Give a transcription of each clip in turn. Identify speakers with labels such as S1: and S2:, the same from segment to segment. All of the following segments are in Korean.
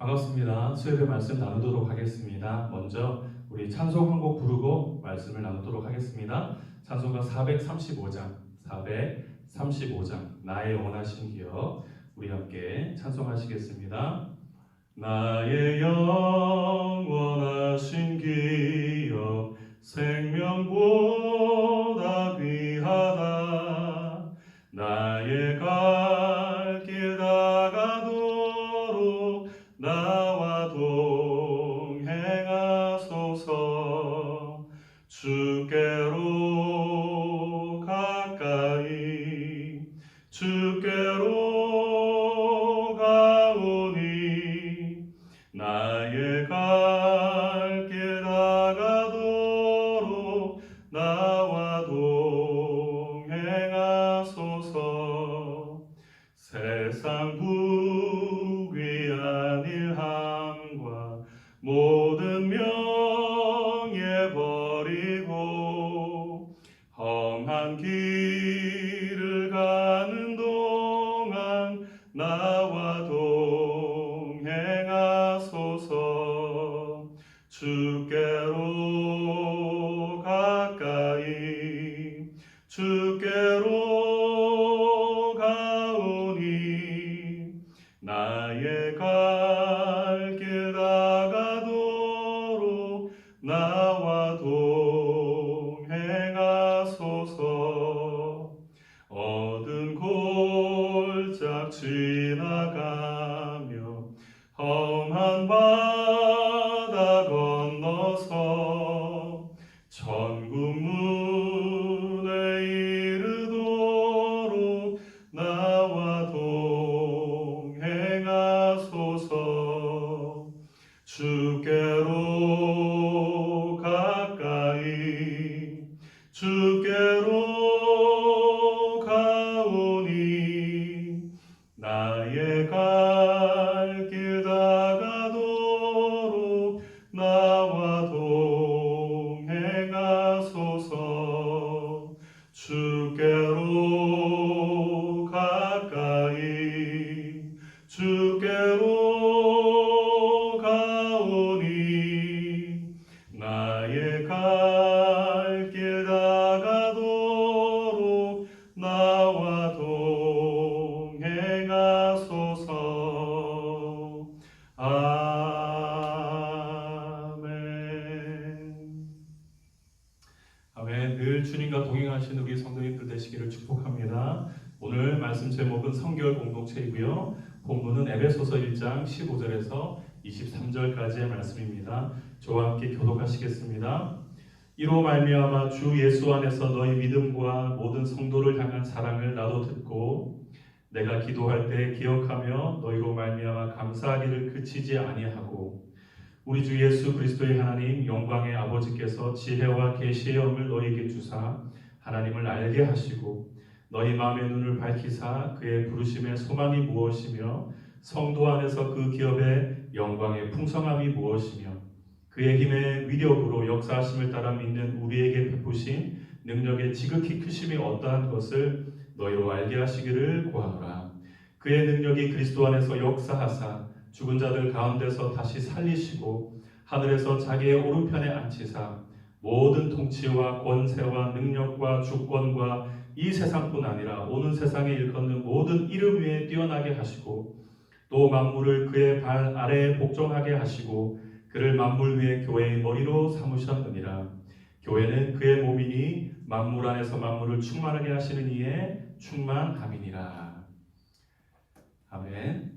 S1: 반갑습니다. 수요일에 말씀 나누도록 하겠습니다. 먼저 우리 찬송 한 곡 부르고 말씀을 나누도록 하겠습니다. 찬송가 435장 나의 원하신 기업, 우리 함께 찬송하시겠습니다. 나의 영원하신 기업 생명보다 귀하다. 나의 갈 길 다가도록 나와 동행하소서. 주께로 가까이 주께로 가오니 나의 갈 길 다가도록 나와 동행하소서. 세상 부귀한 일함과 모든 명예 버리고 험한 길을 가는 동안 나와 동행하소서. 주께로 가까이 주께로 가오니 나의 갈 길 다가도록 나와 동행하소서. 어두운 골짝 지나가며 험한 바다 건너서 천국 문에 이르도록 나와 동행하소서. 주께로 가까이 주께로 가오니 나의 갈 길 다가도록 나와 동행하소서. 주께로 가까이 주께로 가오니 나의 갈 길 다가도록 나와 동행하소서. 아멘. 아멘. 늘 주님과 동행하시는 우리 성도님들 되시기를 축복합니다. 오늘 말씀 제목은 성결 공동체이고요. 본문은 에베소서 1장 15절에서 23절까지의 말씀입니다. 저와 함께 교독하시겠습니다. 이로 말미암아 주 예수 안에서 너희 믿음과 모든 성도를 향한 사랑을 나도 듣고 내가 기도할 때 기억하며 너희로 말미암아 감사하기를 그치지 아니하고 우리 주 예수 그리스도의 하나님 영광의 아버지께서 지혜와 계시의 영을 너희에게 주사 하나님을 알게 하시고 너희 마음의 눈을 밝히사 그의 부르심의 소망이 무엇이며 성도 안에서 그 기업의 영광의 풍성함이 무엇이며 그의 힘의 위력으로 역사하심을 따라 믿는 우리에게 베푸신 능력의 지극히 크심이 어떠한 것을 너희로 알게 하시기를 구하노라. 그의 능력이 그리스도 안에서 역사하사 죽은 자들 가운데서 다시 살리시고 하늘에서 자기의 오른편에 앉히사 모든 통치와 권세와 능력과 주권과 이 세상뿐 아니라 오는 세상에 일컫는 모든 이름 위에 뛰어나게 하시고 또 만물을 그의 발 아래에 복종하게 하시고 그를 만물 위에 교회의 머리로 삼으셨느니라. 교회는 그의 몸이니 만물 안에서 만물을 충만하게 하시는 이의 충만함이니라. 아멘.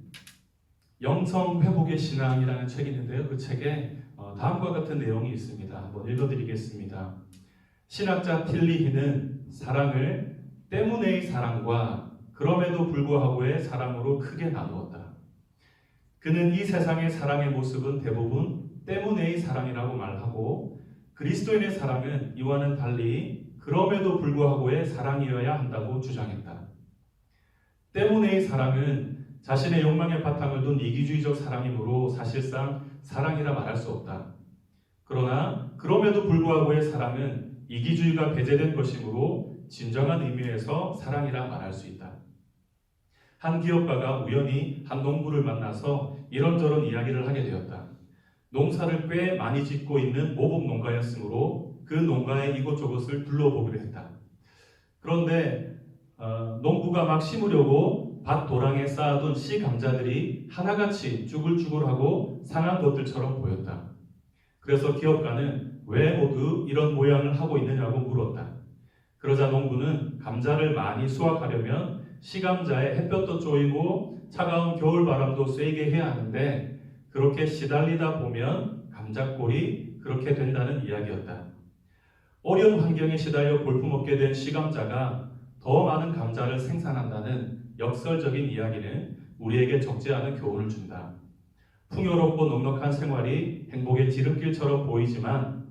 S1: 영성 회복의 신앙이라는 책이 있는데요. 그 책에 다음과 같은 내용이 있습니다. 한번 읽어드리겠습니다. 신학자 틸리히는 사랑을 때문에의 사랑과 그럼에도 불구하고의 사랑으로 크게 나누었다. 그는 이 세상의 사랑의 모습은 대부분 때문에의 사랑이라고 말하고 그리스도인의 사랑은 이와는 달리 그럼에도 불구하고의 사랑이어야 한다고 주장했다. 때문에의 사랑은 자신의 욕망의 바탕을 둔 이기주의적 사랑이므로 사실상 사랑이라 말할 수 없다. 그러나 그럼에도 불구하고의 사랑은 이기주의가 배제된 것이므로 진정한 의미에서 사랑이라 말할 수 있다. 한 기업가가 우연히 한 농부를 만나서 이런저런 이야기를 하게 되었다. 농사를 꽤 많이 짓고 있는 모범 농가였으므로 그 농가의 이곳저곳을 둘러보기로 했다. 그런데 농부가 막 심으려고 밭 도랑에 쌓아둔 씨 감자들이 하나같이 쭈글쭈글하고 상한 것들처럼 보였다. 그래서 기업가는 왜 모두 이런 모양을 하고 있느냐고 물었다. 그러자 농부는 감자를 많이 수확하려면 씨감자에 햇볕도 쪼이고 차가운 겨울바람도 쐬게 해야 하는데 그렇게 시달리다 보면 감자꼴이 그렇게 된다는 이야기였다. 어려운 환경에 시달려 볼품없게 된 씨감자가 더 많은 감자를 생산한다는 역설적인 이야기는 우리에게 적지 않은 교훈을 준다. 풍요롭고 넉넉한 생활이 행복의 지름길처럼 보이지만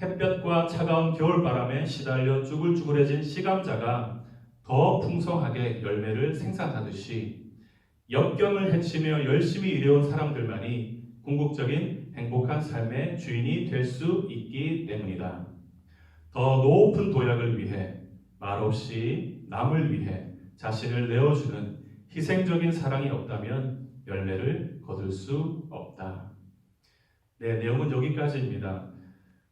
S1: 햇볕과 차가운 겨울바람에 시달려 쭈글쭈글해진 씨감자가 더 풍성하게 열매를 생산하듯이 역경을 헤치며 열심히 일해온 사람들만이 궁극적인 행복한 삶의 주인이 될 수 있기 때문이다. 더 높은 도약을 위해 말없이 남을 위해 자신을 내어주는 희생적인 사랑이 없다면 열매를 거둘 수 없다. 네, 내용은 여기까지입니다.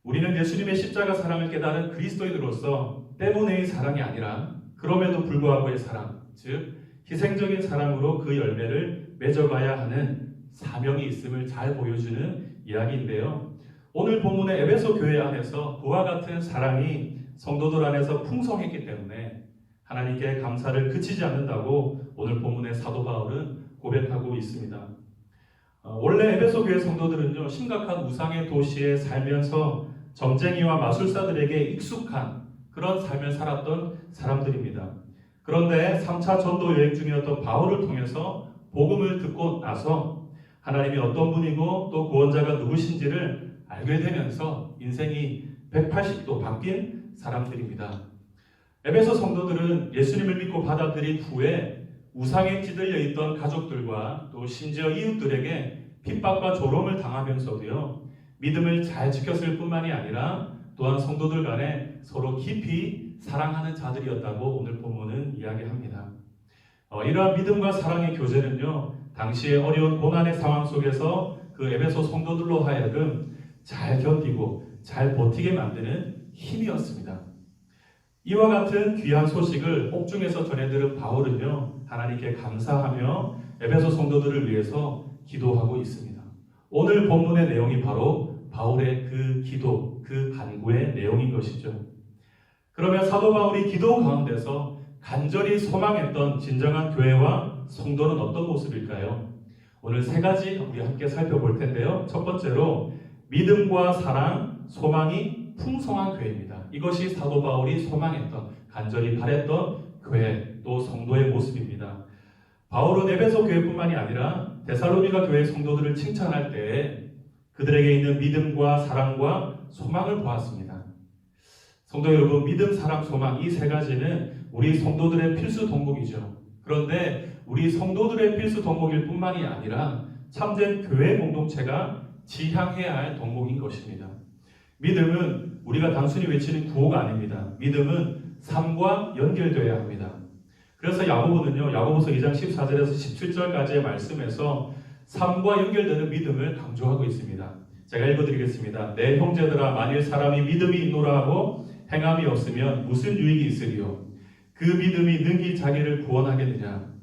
S1: 우리는 예수님의 십자가 사랑을 깨달은 그리스도인으로서 때문에의 사랑이 아니라 그럼에도 불구하고의 사랑, 즉 희생적인 사랑으로 그 열매를 맺어가야 하는 사명이 있음을 잘 보여주는 이야기인데요. 오늘 본문의 에베소 교회 안에서 그와 같은 사랑이 성도들 안에서 풍성했기 때문에 하나님께 감사를 그치지 않는다고 오늘 본문의 사도 바울은 고백하고 있습니다. 원래 에베소 교회 성도들은요, 심각한 우상의 도시에 살면서 점쟁이와 마술사들에게 익숙한 그런 삶을 살았던 사람들입니다. 그런데 3차 전도 여행 중이었던 바울을 통해서 복음을 듣고 나서 하나님이 어떤 분이고 또 구원자가 누구신지를 알게 되면서 인생이 180도 바뀐 사람들입니다. 에베소 성도들은 예수님을 믿고 받아들인 후에 우상에 찌들려 있던 가족들과 또 심지어 이웃들에게 핍박과 조롱을 당하면서도요, 믿음을 잘 지켰을 뿐만이 아니라 또한 성도들 간에 서로 깊이 사랑하는 자들이었다고 오늘 본문은 이야기합니다. 이러한 믿음과 사랑의 교제는요, 당시의 어려운 고난의 상황 속에서 그 에베소 성도들로 하여금 잘 견디고 잘 버티게 만드는 힘이었습니다. 이와 같은 귀한 소식을 옥중에서 전해들은 바울은요, 하나님께 감사하며 에베소 성도들을 위해서 기도하고 있습니다. 오늘 본문의 내용이 바로 바울의 그 기도, 그 간구의 내용인 것이죠. 그러면 사도 바울이 기도 가운데서 간절히 소망했던 진정한 교회와 성도는 어떤 모습일까요? 오늘 세 가지 우리 함께 살펴볼 텐데요. 첫 번째로 믿음과 사랑, 소망이 풍성한 교회입니다. 이것이 사도 바울이 소망했던, 간절히 바랬던 교회, 또 성도의 모습입니다. 바울은 에베소 교회뿐만이 아니라 데살로니가 교회 성도들을 칭찬할 때 그들에게 있는 믿음과 사랑과 소망을 보았습니다. 성도 여러분, 믿음, 사랑, 소망 이 세 가지는 우리 성도들의 필수 덕목이죠. 그런데 우리 성도들의 필수 덕목일 뿐만이 아니라 참된 교회 공동체가 지향해야 할 덕목인 것입니다. 믿음은 우리가 단순히 외치는 구호가 아닙니다. 믿음은 삶과 연결되어야 합니다. 그래서 야고보는요, 야고보서 2장 14절에서 17절까지의 말씀에서 삶과 연결되는 믿음을 강조하고 있습니다. 제가 읽어드리겠습니다. 내 형제들아, 만일 사람이 믿음이 있노라 하고 행함이 없으면 무슨 유익이 있으리요? 그 믿음이 능히 자기를 구원하겠느냐?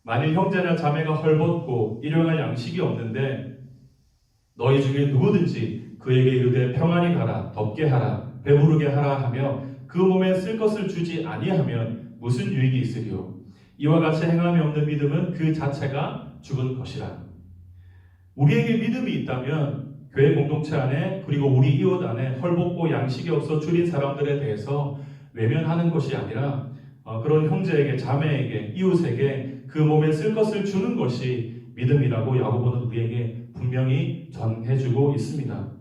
S1: 만일 형제나 자매가 헐벗고 일용할 양식이 없는데 너희 중에 누구든지 그에게 이르되 평안히 가라, 덥게 하라, 배부르게 하라 하며 그 몸에 쓸 것을 주지 아니하면 무슨 유익이 있으리요? 이와 같이 행함이 없는 믿음은 그 자체가 죽은 것이라. 우리에게 믿음이 있다면 교회 공동체 안에 그리고 우리 이웃 안에 헐벗고 양식이 없어 줄인 사람들에 대해서 외면하는 것이 아니라 그런 형제에게, 자매에게, 이웃에게 그 몸에 쓸 것을 주는 것이 믿음이라고 야고보는 우리에게 분명히 전해주고 있습니다.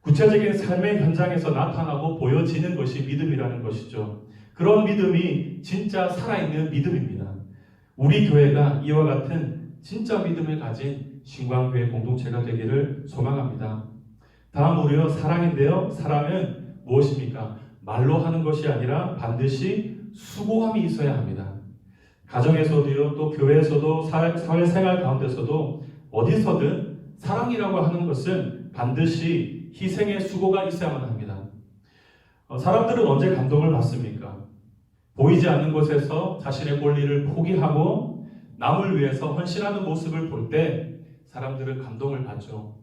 S1: 구체적인 삶의 현장에서 나타나고 보여지는 것이 믿음이라는 것이죠. 그런 믿음이 진짜 살아있는 믿음입니다. 우리 교회가 이와 같은 진짜 믿음을 가진 신광교회 공동체가 되기를 소망합니다. 다음으로요, 사랑인데요. 사랑은 무엇입니까? 말로 하는 것이 아니라 반드시 수고함이 있어야 합니다. 가정에서도요, 또 교회에서도 사회생활 가운데서도 어디서든 사랑이라고 하는 것은 반드시 희생의 수고가 있어야만 합니다. 사람들은 언제 감동을 받습니까? 보이지 않는 곳에서 자신의 권리를 포기하고 남을 위해서 헌신하는 모습을 볼 때 사람들은 감동을 받죠.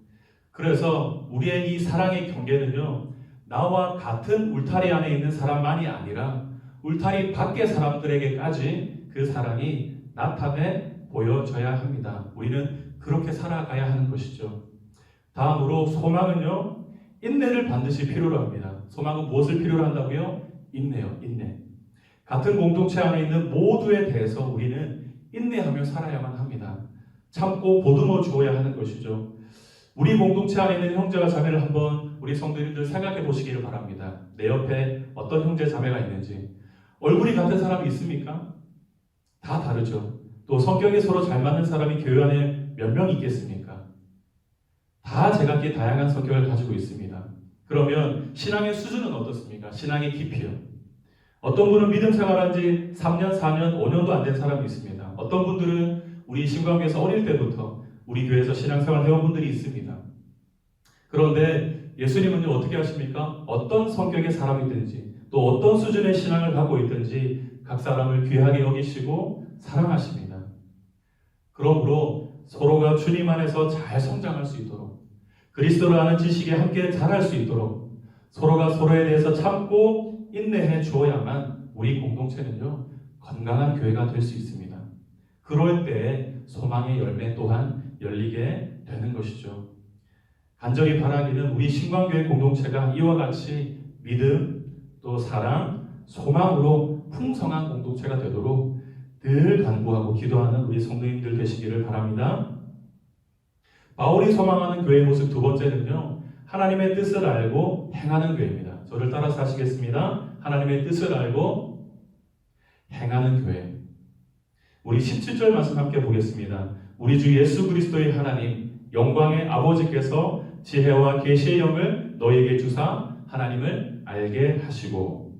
S1: 그래서 우리의 이 사랑의 경계는요, 나와 같은 울타리 안에 있는 사람만이 아니라 울타리 밖의 사람들에게까지 그 사랑이 나타내 보여져야 합니다. 우리는 그렇게 살아가야 하는 것이죠. 다음으로 소망은요, 인내를 반드시 필요로 합니다. 소망은 무엇을 필요로 한다고요? 인내요, 인내. 같은 공동체 안에 있는 모두에 대해서 우리는 인내하며 살아야만 합니다. 참고 보듬어 주어야 하는 것이죠. 우리 공동체 안에 있는 형제와 자매를 한번 우리 성도님들 생각해 보시기를 바랍니다. 내 옆에 어떤 형제 자매가 있는지. 얼굴이 같은 사람이 있습니까? 다 다르죠. 또 성격이 서로 잘 맞는 사람이 교회 안에 몇 명 있겠습니까? 다 제각기 다양한 성격을 가지고 있습니다. 그러면 신앙의 수준은 어떻습니까? 신앙의 깊이요. 어떤 분은 믿음 생활한 지 3년, 4년, 5년도 안 된 사람이 있습니다. 어떤 분들은 우리 신광교에서 어릴 때부터 우리 교회에서 신앙생활 해온 분들이 있습니다. 그런데 예수님은요, 어떻게 하십니까? 어떤 성격의 사람이든지 또 어떤 수준의 신앙을 갖고 있든지 각 사람을 귀하게 여기시고 사랑하십니다. 그러므로 서로가 주님 안에서 잘 성장할 수 있도록, 그리스도를 아는 지식에 함께 자랄 수 있도록 서로가 서로에 대해서 참고 인내해 주어야만 우리 공동체는요, 건강한 교회가 될 수 있습니다. 그럴 때 소망의 열매 또한 열리게 되는 것이죠. 간절히 바라기는 우리 신광교회 공동체가 이와 같이 믿음, 또 사랑, 소망으로 풍성한 공동체가 되도록 늘 간구하고 기도하는 우리 성도님들 되시기를 바랍니다. 바울이 소망하는 교회의 모습 두 번째는요, 하나님의 뜻을 알고 행하는 교회입니다. 저를 따라서 하시겠습니다. 하나님의 뜻을 알고 행하는 교회. 우리 17절 말씀 함께 보겠습니다. 우리 주 예수 그리스도의 하나님, 영광의 아버지께서 지혜와 계시의 영을 너희에게 주사 하나님을 알게 하시고.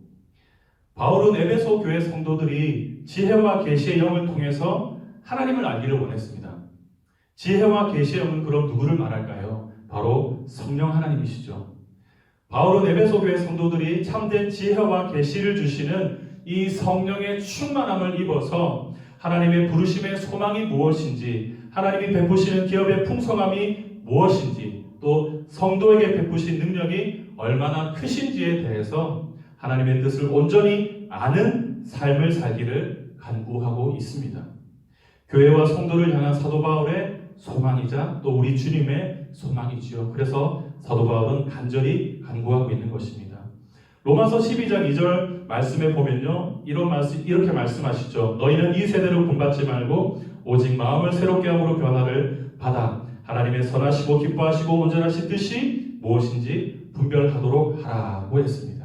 S1: 바울은 에베소 교회 성도들이 지혜와 계시의 영을 통해서 하나님을 알기를 원했습니다. 지혜와 계시의 영은 그럼 누구를 말할까요? 바로 성령 하나님이시죠. 바울은 에베소 교회 성도들이 참된 지혜와 계시를 주시는 이 성령의 충만함을 입어서 하나님의 부르심의 소망이 무엇인지, 하나님이 베푸시는 기업의 풍성함이 무엇인지, 또 성도에게 베푸신 능력이 얼마나 크신지에 대해서 하나님의 뜻을 온전히 아는 삶을 살기를 간구하고 있습니다. 교회와 성도를 향한 사도 바울의 소망이자 또 우리 주님의 소망이지요. 그래서 사도 바울은 간절히 간구하고 있는 것입니다. 로마서 12장 2절 말씀에 보면요, 이렇게 말씀하시죠. 너희는 이 세대로 본받지 말고 오직 마음을 새롭게 함으로 변화를 받아 하나님의 선하시고 기뻐하시고 온전하신 뜻이 무엇인지 분별하도록 하라고 했습니다.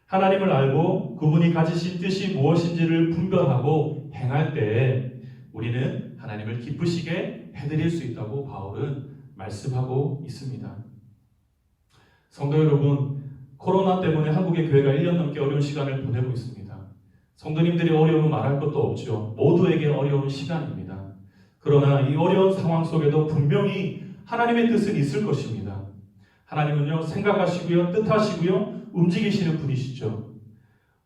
S1: 하나님을 알고 그분이 가지신 뜻이 무엇인지를 분별하고 행할 때에 우리는 하나님을 기쁘시게 해드릴 수 있다고 바울은 말씀하고 있습니다. 성도 여러분, 코로나 때문에 한국의 교회가 1년 넘게 어려운 시간을 보내고 있습니다. 성도님들이 어려움은 말할 것도 없죠. 모두에게 어려운 시간입니다. 그러나 이 어려운 상황 속에도 분명히 하나님의 뜻은 있을 것입니다. 하나님은요, 생각하시고요, 뜻하시고요, 움직이시는 분이시죠.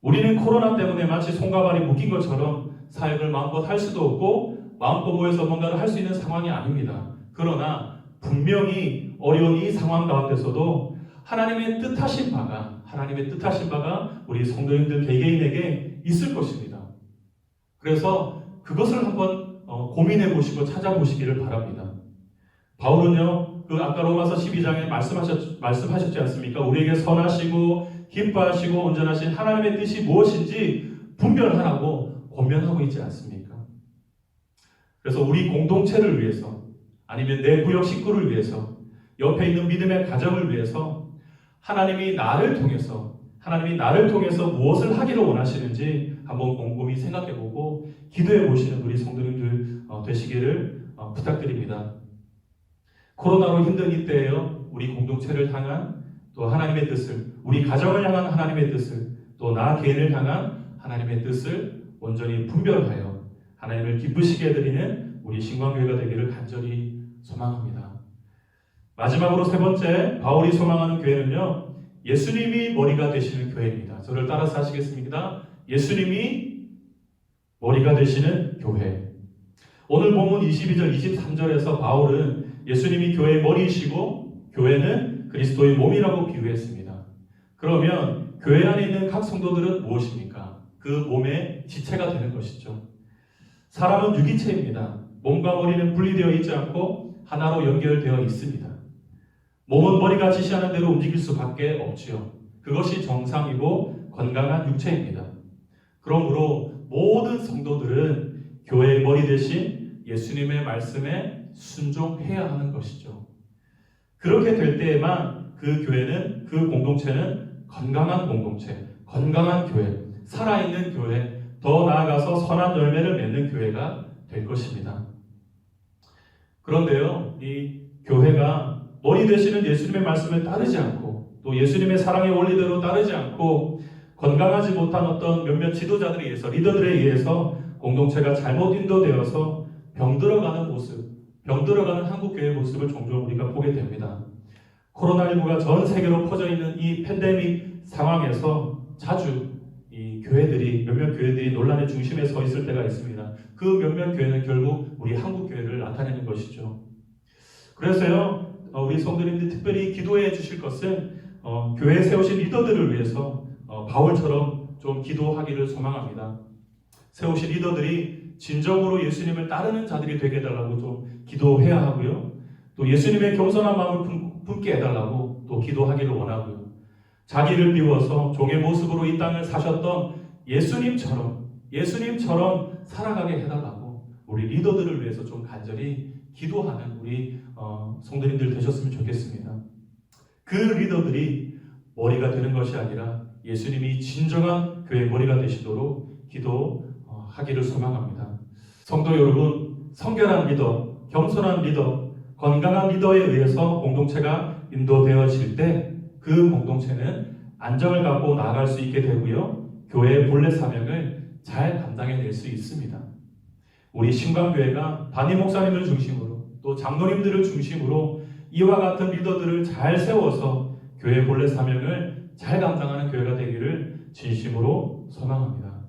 S1: 우리는 코로나 때문에 마치 손과 발이 묶인 것처럼 사역을 마음껏 할 수도 없고 마음껏 모여서 뭔가를 할 수 있는 상황이 아닙니다. 그러나 분명히 어려운 이 상황 가운데서도 하나님의 뜻하신 바가 우리 성도님들 개개인에게 있을 것입니다. 그래서 그것을 한번 고민해 보시고 찾아보시기를 바랍니다. 바울은요, 그 아까 로마서 12장에 말씀하셨지 않습니까? 우리에게 선하시고 기뻐하시고 온전하신 하나님의 뜻이 무엇인지 분별하라고 권면하고 있지 않습니까? 그래서 우리 공동체를 위해서, 아니면 내 구역 식구를 위해서, 옆에 있는 믿음의 가정을 위해서 하나님이 나를 통해서 무엇을 하기를 원하시는지 한번 곰곰이 생각해보고 기도해 보시는 우리 성도님들 되시기를 부탁드립니다. 코로나로 힘든 이때에요, 우리 공동체를 향한 또 하나님의 뜻을, 우리 가정을 향한 하나님의 뜻을, 또 나 개인을 향한 하나님의 뜻을 온전히 분별하여 하나님을 기쁘시게 해드리는 우리 신광교회가 되기를 간절히 소망합니다. 마지막으로 세 번째 바울이 소망하는 교회는요, 예수님이 머리가 되시는 교회입니다. 저를 따라서 하시겠습니다. 예수님이 머리가 되시는 교회. 오늘 본문 22절 23절에서 바울은 예수님이 교회의 머리이시고 교회는 그리스도의 몸이라고 비유했습니다. 그러면 교회 안에 있는 각 성도들은 무엇입니까? 그 몸의 지체가 되는 것이죠. 사람은 유기체입니다. 몸과 머리는 분리되어 있지 않고 하나로 연결되어 있습니다. 몸은 머리가 지시하는 대로 움직일 수밖에 없지요. 그것이 정상이고 건강한 육체입니다. 그러므로 모든 성도들은 교회의 머리 대신 예수님의 말씀에 순종해야 하는 것이죠. 그렇게 될 때에만 그 교회는, 그 공동체는 건강한 공동체, 건강한 교회, 살아있는 교회, 더 나아가서 선한 열매를 맺는 교회가 될 것입니다. 그런데요, 이 교회가 머리 되시는 예수님의 말씀을 따르지 않고 또 예수님의 사랑의 원리대로 따르지 않고 건강하지 못한 어떤 몇몇 지도자들에 의해서, 리더들에 의해서 공동체가 잘못 인도되어서 병들어가는 모습, 병들어가는 한국교회의 모습을 종종 우리가 보게 됩니다. 코로나19가 전 세계로 퍼져 있는 이 팬데믹 상황에서 자주 이 교회들이, 몇몇 교회들이 논란의 중심에 서 있을 때가 있습니다. 그 몇몇 교회는 결국 우리 한국교회를 나타내는 것이죠. 그래서요, 우리 성도님들 특별히 기도해 주실 것은 교회에 세우신 리더들을 위해서 바울처럼 좀 기도하기를 소망합니다. 세우신 리더들이 진정으로 예수님을 따르는 자들이 되게 해달라고 좀 기도해야 하고요. 또 예수님의 겸손한 마음을 품게 해달라고 또 기도하기를 원하고요. 자기를 비워서 종의 모습으로 이 땅을 사셨던 예수님처럼 살아가게 해달라고 우리 리더들을 위해서 좀 간절히 기도하는 우리 성도님들 되셨으면 좋겠습니다. 그 리더들이 머리가 되는 것이 아니라 예수님이 진정한 교회의 머리가 되시도록 기도하기를 소망합니다. 성도 여러분, 성결한 리더, 겸손한 리더, 건강한 리더에 의해서 공동체가 인도되어질 때 그 공동체는 안정을 갖고 나아갈 수 있게 되고요. 교회의 본래 사명을 잘 감당해낼 수 있습니다. 우리 신광교회가 담임 목사님을 중심으로 또 장로님들을 중심으로 이와 같은 리더들을 잘 세워서 교회의 본래 사명을 잘 감당하는 교회가 되기를 진심으로 소망합니다.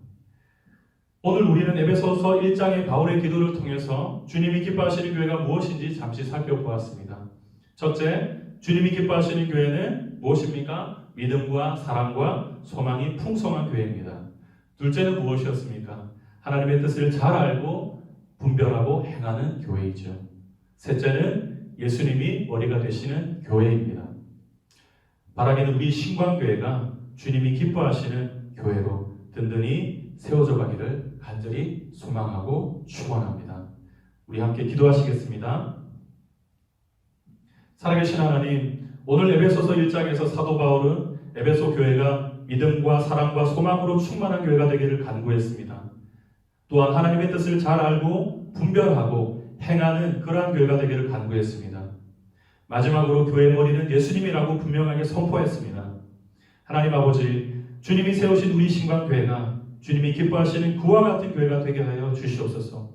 S1: 오늘 우리는 에베소서 1장의 바울의 기도를 통해서 주님이 기뻐하시는 교회가 무엇인지 잠시 살펴보았습니다. 첫째, 주님이 기뻐하시는 교회는 무엇입니까? 믿음과 사랑과 소망이 풍성한 교회입니다. 둘째는 무엇이었습니까? 하나님의 뜻을 잘 알고 분별하고 행하는 교회이죠. 셋째는 예수님이 머리가 되시는 교회입니다. 바라기는 우리 신광교회가 주님이 기뻐하시는 교회로 든든히 세워져 가기를 간절히 소망하고 축원합니다. 우리 함께 기도하시겠습니다. 살아계신 하나님, 오늘 에베소서 1장에서 사도 바울은 에베소 교회가 믿음과 사랑과 소망으로 충만한 교회가 되기를 간구했습니다. 또한 하나님의 뜻을 잘 알고 분별하고 행하는 그러한 교회가 되기를 간구했습니다. 마지막으로 교회의 머리는 예수님이라고 분명하게 선포했습니다. 하나님 아버지, 주님이 세우신 우리 신광교회가 주님이 기뻐하시는 그와 같은 교회가 되게 하여 주시옵소서.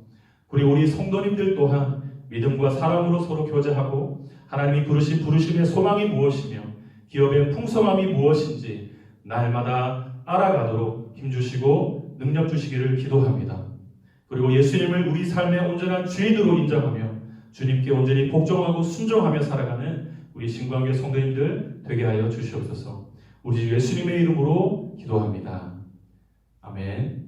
S1: 그리고 우리 성도님들 또한 믿음과 사랑으로 서로 교제하고 하나님이 부르신 부르심의 소망이 무엇이며 기업의 풍성함이 무엇인지 날마다 알아가도록 힘주시고 능력 주시기를 기도합니다. 그리고 예수님을 우리 삶의 온전한 주인으로 인정하며 주님께 온전히 복종하고 순종하며 살아가는 우리 신광교회 성도님들 되게 하여 주시옵소서. 우리 예수님의 이름으로 기도합니다. 아멘.